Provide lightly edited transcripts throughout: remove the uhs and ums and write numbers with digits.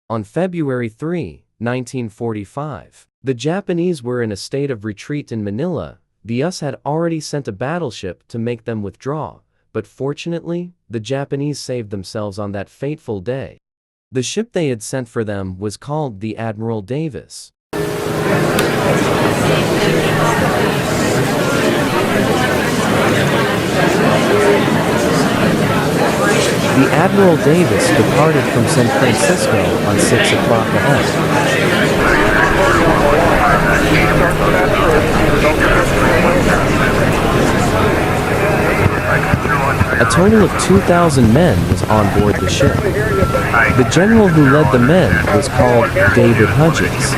On February 3, 1945, the Japanese were in a state of retreat in Manila. The US had already sent a battleship to make them withdraw, but fortunately, the Japanese saved themselves on that fateful day. The ship they had sent for them was called the Admiral Davis. The Admiral Davis departed from San Francisco on 6 o'clock a.m. A total of 2,000 men was on board the ship. The general who led the men was called David Hudgens.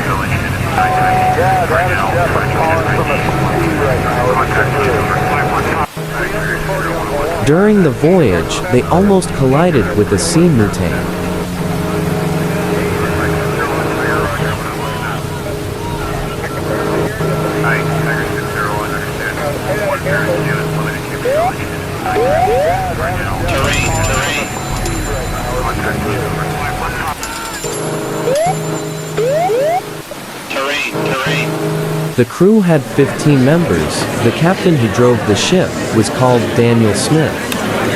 During the voyage, they almost collided with a sea mutane. The crew had 15 members. The captain who drove the ship was called Daniel Smith.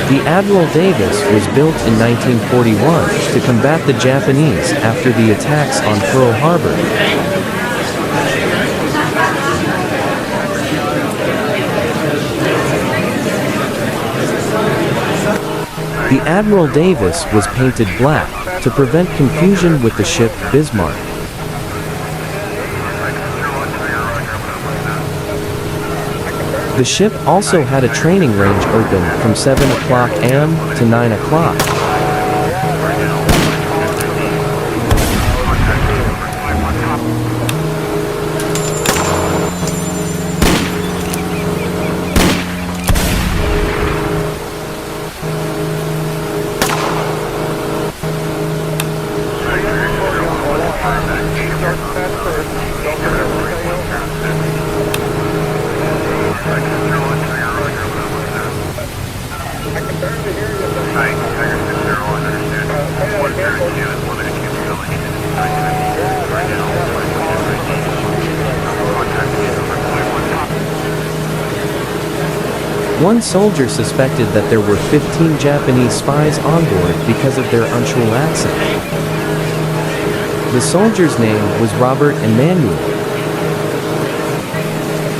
The Admiral Davis was built in 1941 to combat the Japanese after the attacks on Pearl Harbor. The Admiral Davis was painted black to prevent confusion with the ship Bismarck. The ship also had a training range open from 7 o'clock a.m. to 9 o'clock. One soldier suspected that there were 15 Japanese spies on board because of their unusual accent. The soldier's name was Robert Emanuel.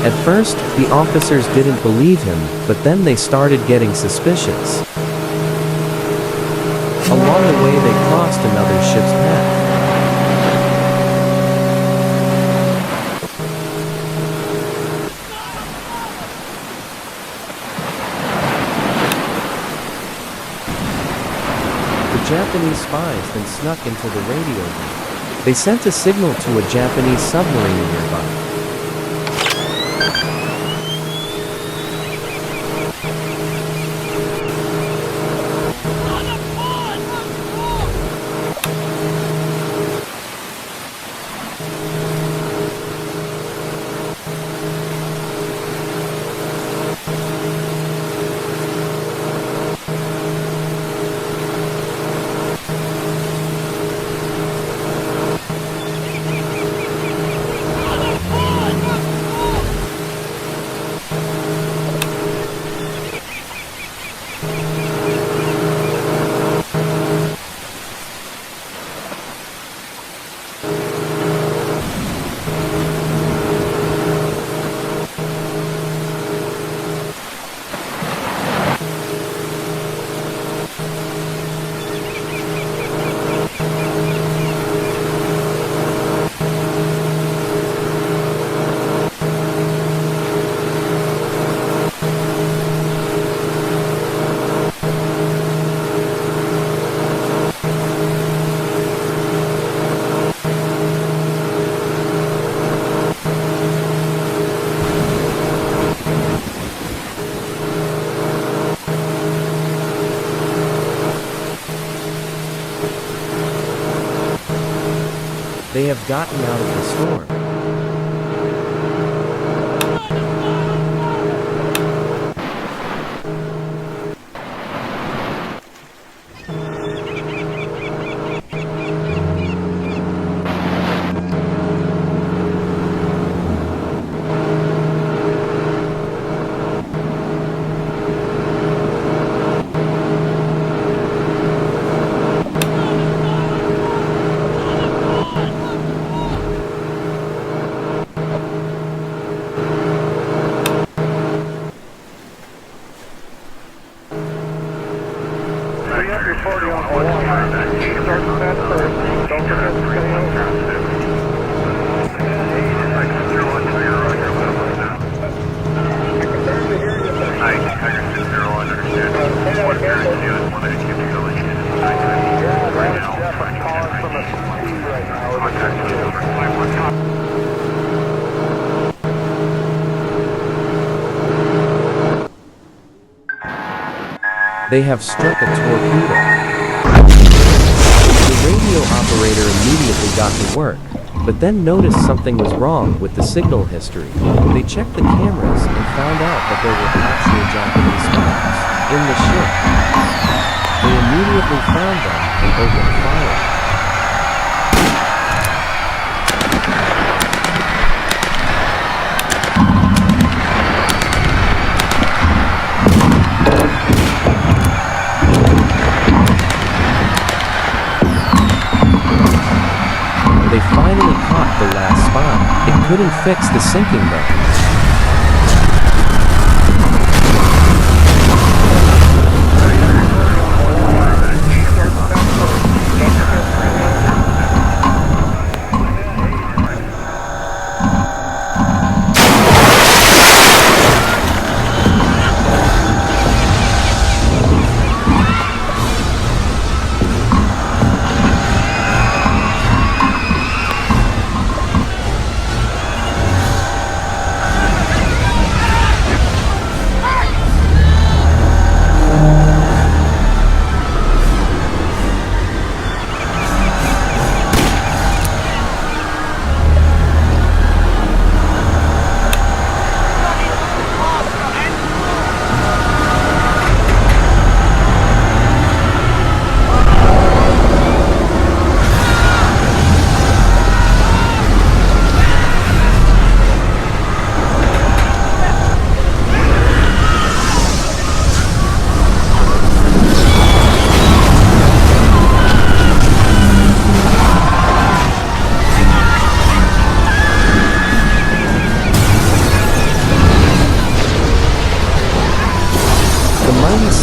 At first, the officers didn't believe him, but then they started getting suspicious. Along the way they crossed another ship's path. Japanese spies then snuck into the radio room. They sent a signal to a Japanese submarine nearby. They have gotten out of the storm. up your 40 on the wall. Start the fast first. Don't forget to stay over. They have struck a torpedo. The radio operator immediately got to work, but then noticed something was wrong with the signal history. They checked the cameras and found out that there were actual Japanese spies in the ship. They immediately found them and opened fire. They finally caught the last spy. It couldn't fix the sinking though.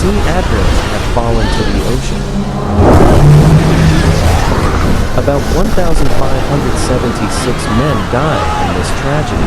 Sea admirals have fallen to the ocean. About 1,576 men died in this tragedy.